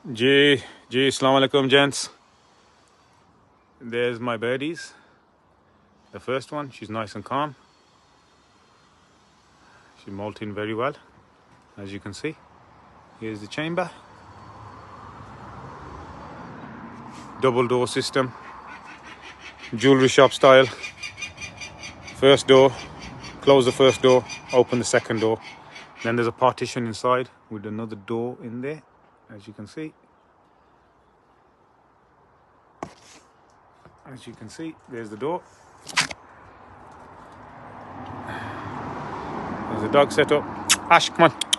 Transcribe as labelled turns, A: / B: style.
A: Assalamu alaikum, gents. There's my birdies. The first one, she's nice and calm. She's molting very well, as you can see. Here's the chamber. Double door system, jewelry shop style. First door, close the first door, open the second door. Then there's a partition inside with another door in there, as you can see. As you can see, there's the door. There's the dog set up. Ash, come on.